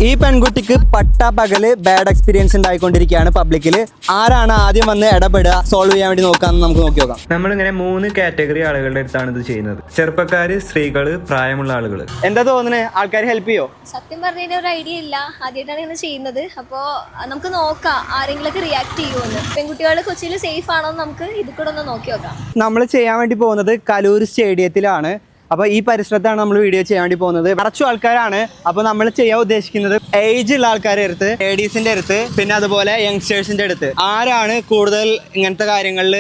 ഈ പെൺകുട്ടിക്ക് പട്ടാ പകല് ബാഡ് എക്സ്പീരിയൻസ് ഉണ്ടായിക്കൊണ്ടിരിക്കുകയാണ് പബ്ലിക്കിൽ. ആരാണ് ആദ്യം വന്ന് ഇടപെടുക സോൾവ് ചെയ്യാൻ വേണ്ടി നോക്കാമെന്ന് നമുക്ക് നോക്കി നോക്കാം. നമ്മളിങ്ങനെ 3 കാറ്റഗറി ആളുകളുടെ അടുത്താണ് ഇത് ചെയ്യുന്നത്. ചെറുപ്പക്കാര്, സ്ത്രീകള്, പ്രായമുള്ള ആളുകൾ. എന്താ തോന്നുന്നത്? ആൾക്കാർ ഹെൽപ്പ് ചെയ്യോ? സത്യം പറഞ്ഞതിന് ഒരു ഐഡിയ ഇല്ല, ആദ്യമായിട്ടാണ് ഇങ്ങനെ ചെയ്യുന്നത്. അപ്പോൾ നമുക്ക് നോക്കാം ആരെങ്കിലൊക്കെ റിയാക്ട് ചെയ്യുമെന്ന്. പെൺകുട്ടികൾ കൊച്ചിയിൽ സേഫ് ആണോ എന്ന് നമുക്ക് ഇത് കൂടെ ഒന്ന് നോക്കി നോക്കാം. നമ്മൾ ചെയ്യാൻ വേണ്ടി പോകുന്നത് കലൂർ സ്റ്റേഡിയത്തിലാണ്. അപ്പോൾ ഈ പരിസരത്താണ് നമ്മൾ വീഡിയോ ചെയ്യാൻ വേണ്ടി പോകുന്നത്. നിറച്ചു ആൾക്കാരാണ്. അപ്പോൾ നമ്മൾ ചെയ്യാൻ ഉദ്ദേശിക്കുന്നത് ഏജ് ഉള്ള ആൾക്കാരുടെ അടുത്ത്, ലേഡീസിന്റെ അടുത്ത്, പിന്നെ അതുപോലെ യങ്സ്റ്റേഴ്സിന്റെ അടുത്ത് ആരാണ് കൂടുതൽ ഇങ്ങനത്തെ കാര്യങ്ങളിൽ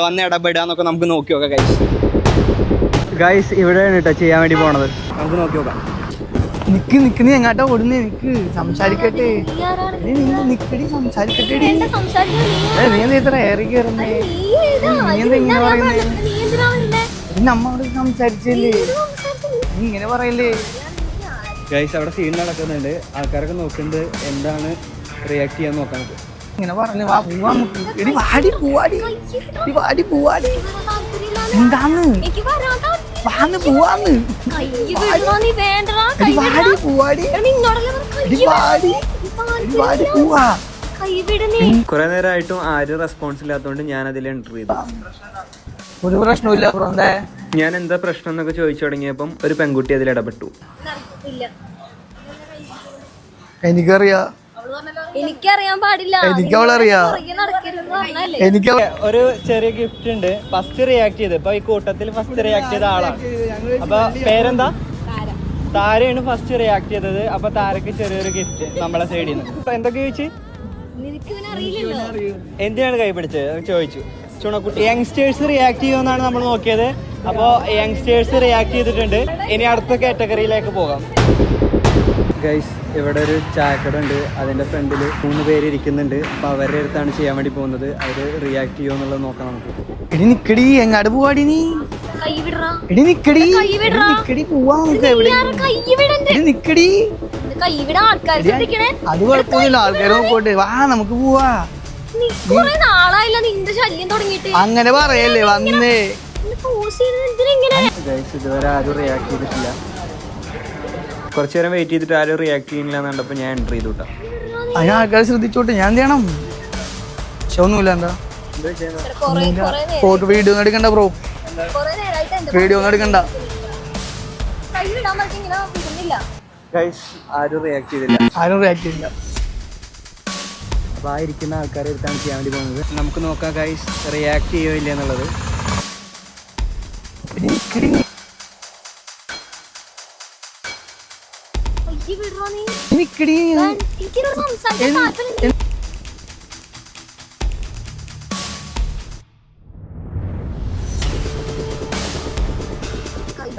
വന്ന് ഇടപെടുക എന്നൊക്കെ നമുക്ക് നോക്കി നോക്കാം. ഗൈസ് ഇവിടെയാണ് കേട്ടോ ചെയ്യാൻ വേണ്ടി പോണത്. നമുക്ക് നോക്കി നോക്കാം. നിക്ക് നീ എങ്ങാട്ടോ ഓടുന്നേ? നിക്ക് സംസാരിക്കട്ടെ. നിക്കടി സംസാരിക്കട്ടെ. നീ എന്താ ഇത്ര ഏറി കയറുന്നേ? നീ എന്താ ഇങ്ങനെ പറയുന്നേ? നമ്മോട് സംസാരിച്ചല്ലേ, നീ ഇങ്ങനെ പറയല്ലേ? ഗൈസ് അവിടെ സീൻ നടക്കുന്നുണ്ട്, ആൾക്കാരൊക്കെ നോക്കുന്നുണ്ട്. എന്താണ് റിയാക്ട് ചെയ്യാൻ നോക്കാൻ നമുക്ക്. ഇങ്ങനെ പറഞ്ഞു വാ പോവാ. എടി വാടി പോവാടി, വാടി പോവാടി. എന്താന്ന് വാന്ന് പോവാന്ന്? വാടി പോവാടി, വാടി പോവാ. കുറെ നേരമായിട്ടും ആരും റെസ്പോൺസ് ഇല്ലാത്തതുകൊണ്ട് ഞാൻ അതിൽ എൻട്രി ചെയ്തു. ഒരു പ്രശ്നമില്ല. ഞാൻ എന്താ പ്രശ്നം എന്നൊക്കെ ചോദിച്ചു തുടങ്ങിയപ്പം ഒരു പെൺകുട്ടി അതിൽ ഇടപെട്ടു. എനിക്കറിയാം, എനിക്കറിയാൻ പാടില്ല, എനിക്ക് അവളറിയാം. എനിക്ക് ഒരു ചെറിയ ഗിഫ്റ്റ് ഉണ്ട്. ഫസ്റ്റ് റിയാക്ട് ചെയ്ത് ഇപ്പൊ ഈ കൂട്ടത്തിൽ ഫസ്റ്റ് റിയാക്ട് ചെയ്ത ആളാണ്. അപ്പൊ പേരെന്താ? താരയാണ് ഫസ്റ്റ് റിയാക്ട് ചെയ്തത്. അപ്പൊ താരക്ക് ചെറിയൊരു ഗിഫ്റ്റ് നമ്മളെ സൈഡിൽ നിന്ന്. എന്തൊക്കെ ചോദിച്ചു? എന്തിനാണ് കൈ പിടിച്ചത് ചോദിച്ചു. ചുണക്കുട്ടി യങ്സ്റ്റേഴ്സ് റിയാക്ട് ചെയ്യുമെന്നാണ് നമ്മൾ നോക്കിയത്. അപ്പോൾ യങ്സ്റ്റേഴ്സ് റിയാക്ട് ചെയ്തിട്ടുണ്ട്. ഇനി അടുത്ത കാറ്റഗറിയിലേക്ക് പോകാം. ഗൈസ് ഇവിടെ ഒരു ചായക്കട ഉണ്ട്. അതിൻ്റെ ഫ്രണ്ടിൽ 3 പേര് ഇരിക്കുന്നുണ്ട്. അപ്പോൾ അവരുടെ അടുത്താണ് ചെയ്യാൻ വേണ്ടി പോകുന്നത്. അവർ റിയാക്ട് ചെയ്യുമോ എന്നുള്ളത് നോക്കാം നമുക്ക്. എടി നിക്കടി, എങ്ങാട് പോവാടി നീ? എടി നിക്കടി, നിക്കടി പോവാ. നിക്കടി, അത് കുഴപ്പമൊന്നുമില്ല. ആൾക്കാർ നോക്കോട്ടെ, വാ നമുക്ക് പോവാ. അങ്ങനെ പറയല്ലേ വന്നേ. ഗൈസ് ഇതുവരെ ആരും റിയാക്ട് ചെയ്തിട്ടില്ല. കുറച്ചു നേരം വെയിറ്റ് ചെയ്തിട്ട് ആരും റിയാക്ട് ചെയ്യുന്നില്ല എന്ന് കണ്ടപ്പോൾ ഞാൻ എൻട്രി ചെയ്തു കേട്ടോ. അതിന് ആൾക്കാർ ശ്രദ്ധിച്ചോട്ടെ. ഞാൻ എന്ത് ചെയ്യണം? പക്ഷെ ഒന്നുമില്ല. എന്താ ഫോട്ടോ വീഡിയോ ഒന്നും എടുക്കണ്ട ബ്രോ, വീഡിയോ ഒന്നും എടുക്കണ്ട. ഗൈസ് ആരും റിയാക്ട് ചെയ്തില്ല. ആരും റിയാക്ട് ചെയ്തില്ല. അപ്പോൾ ആ ഇരിക്കുന്ന ആൾക്കാരെ അടുത്താണ് ചെയ്യാൻ വേണ്ടി പോകുന്നത്. നമുക്ക് നോക്കാം ഗൈസ് റിയാക്ട് ചെയ്യോ ഇല്ല എന്നുള്ളത്.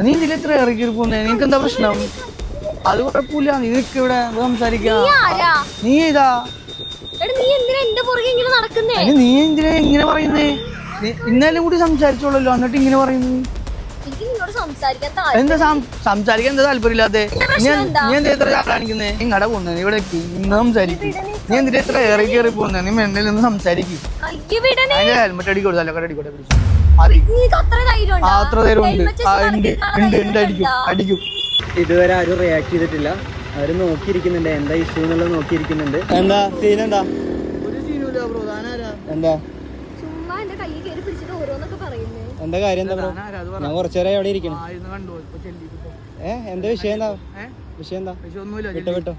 നീ ഇതിൽ എത്ര ഇറക്കി പോകുന്നേ? നിനക്ക് എന്താ പ്രശ്നം? അത് കുഴപ്പമില്ല, നിനക്ക് ഇവിടെ സംസാരിക്കാം. നീ ഇതാ നീ എന്തിനാ ഇങ്ങനെ പറയുന്നേ? ഇന്നലെ കൂടി സംസാരിച്ചോളല്ലോ, എന്നിട്ട് ഇങ്ങനെ പറയുന്നു. എന്താ സംസാരിക്കാൻ എന്താ താല്പര്യമില്ലാതെ? നീ എന്താ എത്ര കാണിക്കുന്നേ? ഇങ്ങടെ പോകുന്നേ ഇവിടെ ഇന്ന് സംസാരിക്കും. നീ എന്തിനാ എത്ര ഏറി കയറി പോകുന്നേ? നീ മെന്നിൽ നിന്ന് സംസാരിക്കും. അതിന്റെ ഹെൽമെറ്റ് അടിക്കോട്ടെ, തലക്കട അടിക്കോട്ടെ. അത്ര നേരം ഉണ്ട്, അടിക്കും. ഇതുവരെ ആരും റിയാക്ട് ചെയ്തിട്ടില്ല. അവർ നോക്കിയിരിക്കുന്നുണ്ട് എന്താ ഇഷ്യൂ എന്നുള്ളത് നോക്കിയിരിക്കുന്നുണ്ട്. എന്താ സീൻ? എന്താ എന്താ എന്താ കാര്യം? എന്താ ബ്രോ? ഞാൻ കുറച്ചേരം അവിടെ ഇരിക്കണം. എന്താ വിഷയം? എന്താ വിഷയം? എന്താ വിട്ടോ.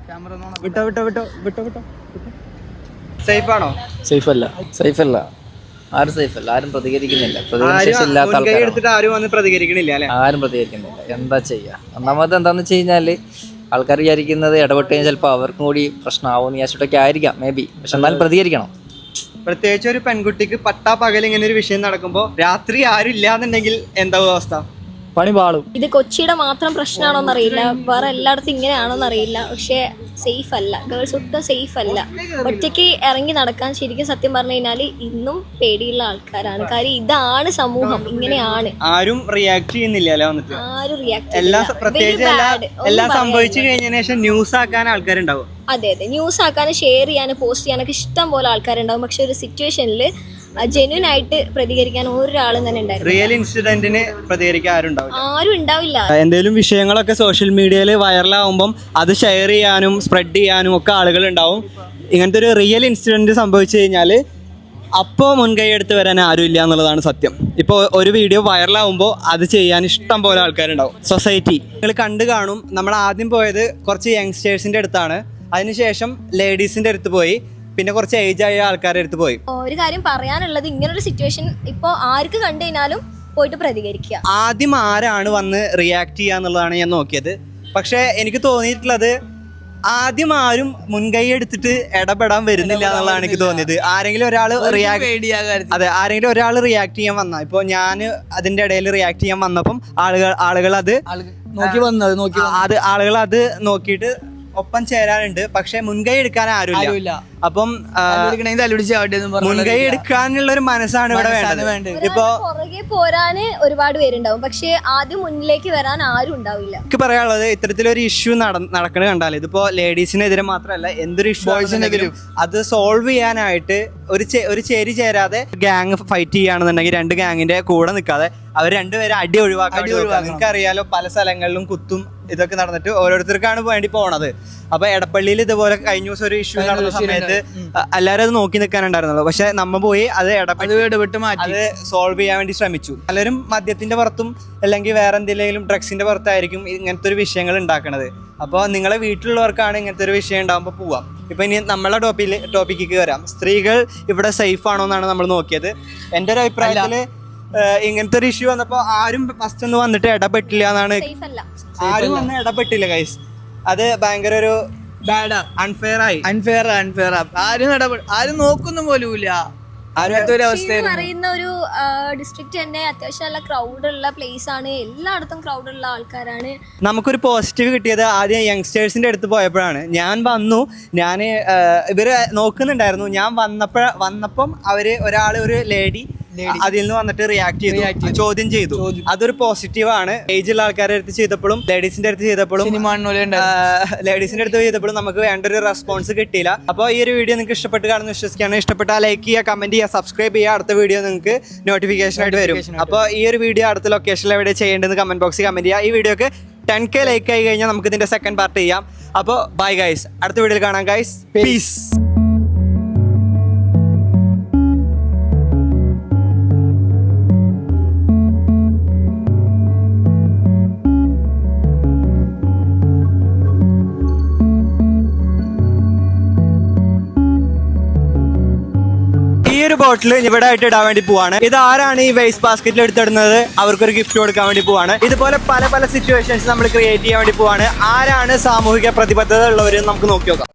സേഫ് ആണോ? സേഫ് അല്ല. ആരും സേഫ് അല്ല. ആരും പ്രതികരിക്കുന്നില്ല. ആരും വന്ന് പ്രതികരിക്കണില്ല അല്ലെ? ആരും പ്രതികരിക്കുന്നില്ല. എന്താ ചെയ്യാ? ഒന്നാമത് എന്താന്ന് വെച്ച് കഴിഞ്ഞാല് ആൾക്കാർ വിചാരിക്കുന്നത് ഇടപെട്ട് കഴിഞ്ഞാൽ ചിലപ്പോൾ അവർക്കും കൂടി പ്രശ്നമാവും വിചാരിച്ചിട്ടൊക്കെ ആയിരിക്കാം മേ ബി. പക്ഷെ എന്നാലും പ്രതികരിക്കണം. പ്രത്യേകിച്ച് ഒരു പെൺകുട്ടിക്ക് പട്ടാ പകൽ ഇങ്ങനെ ഒരു വിഷയം നടക്കുമ്പോ രാത്രി ആരും ഇല്ലാന്നുണ്ടെങ്കിൽ എന്താവും അവസ്ഥ? പണി പാളും. ഇത് കൊച്ചിയുടെ മാത്രം പ്രശ്നമാണോന്ന് അറിയില്ല, വേറെ എല്ലായിടത്തും ഇങ്ങനെയാണോന്ന് അറിയില്ല. പക്ഷെ സേഫ് അല്ല, ഗേൾസ് ഒട്ടും സേഫ് അല്ല. ഒറ്റയ്ക്ക് ഇറങ്ങി നടക്കാൻ ശരിക്കും സത്യം പറഞ്ഞു കഴിഞ്ഞാല് ഇന്നും പേടിയുള്ള ആൾക്കാരാണ്. കാര്യം ഇതാണ് സമൂഹം, ഇങ്ങനെയാണ്. ആരും റിയാക്ട് ചെയ്യുന്നില്ല. വന്നിട്ട് ആരും റിയാക്ട് എല്ലാം സംഭവിച്ചു കഴിഞ്ഞതിന് ശേഷം ന്യൂസ് ആക്കാൻ ആൾക്കാരുണ്ടാവും. അതെ, ന്യൂസ് ആക്കാനും ഷെയർ ചെയ്യാനും പോസ്റ്റ് ചെയ്യാനൊക്കെ ഇഷ്ടം പോലെ ആൾക്കാരുണ്ടാവും. പക്ഷെ ഒരു സിറ്റുവേഷനിൽ ജെന്യൂൻ ആയിട്ട് പ്രതികരിക്കാൻ ഒരാളും തന്നെ ഉണ്ടായിരുന്നു. റിയൽ ഇൻസിഡന്റിന് പ്രതികരിക്കാൻ ആരും ഉണ്ടാവില്ല. ആരും ഉണ്ടാവില്ല. എന്തെങ്കിലും വിഷയങ്ങളൊക്കെ സോഷ്യൽ മീഡിയയിൽ വൈറലാകുമ്പം അത് ഷെയർ ചെയ്യാനും സ്പ്രെഡ് ചെയ്യാനും ഒക്കെ ആളുകൾ ഉണ്ടാവും. ഇങ്ങനത്തെ ഒരു റിയൽ ഇൻസിഡന്റ് സംഭവിച്ചു കഴിഞ്ഞാൽ അപ്പോൾ മുൻകൈ എടുത്ത് വരാൻ ആരും ഇല്ല എന്നുള്ളതാണ് സത്യം. ഇപ്പോൾ ഒരു വീഡിയോ വൈറലാകുമ്പോൾ അത് ചെയ്യാൻ ഇഷ്ടം പോലെ ആൾക്കാരുണ്ടാവും. സൊസൈറ്റി നിങ്ങൾ കണ്ടു കാണും. നമ്മൾ ആദ്യം പോയത് കുറച്ച് യങ്സ്റ്റേഴ്സിൻ്റെ അടുത്താണ്, അതിനുശേഷം ലേഡീസിൻ്റെ അടുത്ത് പോയി, പിന്നെ കുറച്ച് ഏജ് ആയ ആൾക്കാരുടെ അടുത്ത് പോയി. ഒരു കാര്യം പറയാനുള്ളത്, ഇങ്ങനൊരു സിറ്റുവേഷൻ ഇപ്പോൾ ആർക്ക് കണ്ടു കഴിഞ്ഞാലും പോയിട്ട് പ്രതികരിക്കുക. ആദ്യം ആരാണ് വന്ന് റിയാക്ട് ചെയ്യുക എന്നുള്ളതാണ് ഞാൻ നോക്കിയത്. പക്ഷേ എനിക്ക് തോന്നിയിട്ടുള്ളത് ആദ്യം ആരും മുൻകൈ എടുത്തിട്ട് ഇടപെടാൻ വരുന്നില്ല എന്നുള്ളതാണ് എനിക്ക് തോന്നിയത്. ആരെങ്കിലും ഒരാൾ ആരെങ്കിലും ഒരാൾ റിയാക്ട് ചെയ്യാൻ വന്ന, ഇപ്പോൾ ഞാൻ അതിന്റെ ഇടയിൽ റിയാക്ട് ചെയ്യാൻ വന്നപ്പം ആളുകൾ അത് ആളുകൾ അത് നോക്കിയിട്ട് ഒപ്പം ചേരാനുണ്ട്. പക്ഷെ മുൻകൈ എടുക്കാൻ ആരുമില്ല. അപ്പം മുൻകൈ എടുക്കാനുള്ള ഒരു മനസ്സാണ് ഇവിടെ വേണ്ടത്. ഇപ്പൊ പുറകെ പോരാന് ഒരുപാട് പേരുണ്ടാവും, പക്ഷെ ആദ്യം മുന്നിലേക്ക് വരാൻ ആരും ഉണ്ടാവില്ല. എനിക്ക് പറയാനുള്ളത്, ഇത്തരത്തിലൊരു ഇഷ്യൂ നടക്കണ കണ്ടാൽ, ഇതിപ്പോ ലേഡീസിനെതിരെ മാത്രമല്ല എന്തൊരു ഇഷ്യൂ ആണെങ്കിലും അത് സോൾവ് ചെയ്യാനായിട്ട് ഒരു ചേരി ചേരാതെ ഗ്യാങ് ഫൈറ്റ് ചെയ്യുകയാണെന്നുണ്ടെങ്കിൽ രണ്ട് ഗ്യാങ്ങിന്റെ കൂടെ നിൽക്കാതെ അവർ രണ്ടുപേരും അടി ഒഴിവാക്കാൻ. നിങ്ങൾക്ക് അറിയാലോ, പല സ്ഥലങ്ങളിലും കുത്തും ഇതൊക്കെ നടന്നിട്ട് ഓരോരുത്തർക്കാണ് വേണ്ടി പോണത്. അപ്പൊ എടപ്പള്ളിയിൽ ഇതുപോലെ കഴിഞ്ഞ ദിവസം ഒരു ഇഷ്യൂ നടന്ന സമയത്ത് എല്ലാവരും അത് നോക്കി നിൽക്കാനുണ്ടായിരുന്നുള്ളൂ. പക്ഷെ നമ്മ പോയി അത് ഇടപെട്ട് അത് സോൾവ് ചെയ്യാൻ വേണ്ടി ശ്രമിച്ചു. പലരും മദ്യത്തിന്റെ പുറത്തും അല്ലെങ്കിൽ വേറെ എന്തെങ്കിലും ഡ്രഗ്സിന്റെ പുറത്തായിരിക്കും ഇങ്ങനത്തെ ഒരു വിഷയങ്ങൾ ഉണ്ടാക്കണത്. അപ്പോൾ നിങ്ങളെ വീട്ടിലുള്ളവർക്കാണ് ഇങ്ങനത്തെ ഒരു വിഷയം ഉണ്ടാകുമ്പോൾ പോവാം. ഇപ്പൊ ഇനി നമ്മളെ ടോപ്പിക്ക് വരാം. സ്ത്രീകൾ ഇവിടെ സേഫ് ആണോ എന്നാണ് നമ്മൾ നോക്കിയത്. എൻ്റെ ഒരു അഭിപ്രായത്തില് ഇങ്ങനത്തെ ഒരു ഇഷ്യൂ വന്നപ്പോൾ ആരും ഫസ്റ്റ് ഒന്നും വന്നിട്ട് ഇടപെട്ടില്ല എന്നാണ്. ആരും വന്ന് ഇടപെട്ടില്ല ഗൈസ്. അത് ഭയങ്കര ഒരു അൺഫെയർ ആരും നോക്കുന്ന പോലുമില്ല. പറയുന്ന ഒരു ഡിസ്ട്രിക്ട് തന്നെ അത്യാവശ്യം നല്ല ക്രൗഡുള്ള പ്ലേസ് ആണ്. എല്ലായിടത്തും ക്രൗഡുള്ള ആൾക്കാരാണ്. നമുക്കൊരു പോസിറ്റീവ് കിട്ടിയത് ആദ്യം യങ്സ്റ്റേഴ്സിന്റെ അടുത്ത് പോയപ്പോഴാണ്. ഞാൻ ഇവര് നോക്കുന്നുണ്ടായിരുന്നു. ഞാൻ വന്നപ്പം ഒരു ലേഡി അതിൽ നിന്ന് വന്നിട്ട് റിയാക്ട് ചെയ്തു, ചോദ്യം ചെയ്തു. അതൊരു പോസിറ്റീവാണ്. ഏജുള്ള ആൾക്കാരുടെ അടുത്ത് ചെയ്തപ്പോഴും ലേഡീസിന്റെ അടുത്ത് ചെയ്തപ്പോഴും നമുക്ക് വേണ്ട ഒരു റെസ്പോൺസ് കിട്ടിയില്ല. അപ്പോൾ ഈ ഒരു വീഡിയോ നിങ്ങൾക്ക് ഇഷ്ടപ്പെട്ട് കാണുമെന്ന് വിശ്വസിക്കുകയാണ്. ഇഷ്ടപ്പെട്ടാൽ ലൈക്ക് ചെയ്യുക, കമന്റ് ചെയ്യുക, സബ്സ്ക്രൈബ് ചെയ്യുക. അടുത്ത വീഡിയോ നിങ്ങൾക്ക് നോട്ടിഫിക്കേഷൻ ആയിട്ട് വരും. അപ്പോൾ ഈ ഒരു വീഡിയോ അടുത്ത ലൊക്കേഷനിൽ എവിടെ ചെയ്യേണ്ടതെന്ന് കമന്റ് ബോക്സിൽ കമന്റ് ചെയ്യുക. ഈ വീഡിയോക്ക് 10K ലൈക്ക് ആയി കഴിഞ്ഞാൽ നമുക്ക് ഇതിന്റെ സെക്കൻഡ് പാർട്ട് ചെയ്യാം. അപ്പോൾ ബൈ ഗൈസ്, അടുത്ത വീഡിയോയിൽ കാണാം ഗൈസ്. പീസ്. ഈ ഒരു ബോട്ടിൽ ഇവിടെ ആയിട്ട് ഇടാൻ വേണ്ടി പോവാണ്. ഇത് ആരാണ് ഈ വേസ്റ്റ് ബാസ്ക്കറ്റിൽ എടുത്തിടുന്നത് അവർക്കൊരു ഗിഫ്റ്റ് കൊടുക്കാൻ വേണ്ടി പോവാണ്. ഇതുപോലെ പല സിറ്റുവേഷൻസ് നമ്മൾ ക്രിയേറ്റ് ചെയ്യാൻ വേണ്ടി പോവാണ്. ആരാണ് സാമൂഹിക പ്രതിബദ്ധത ഉള്ളവർ നമുക്ക് നോക്കി നോക്കാം.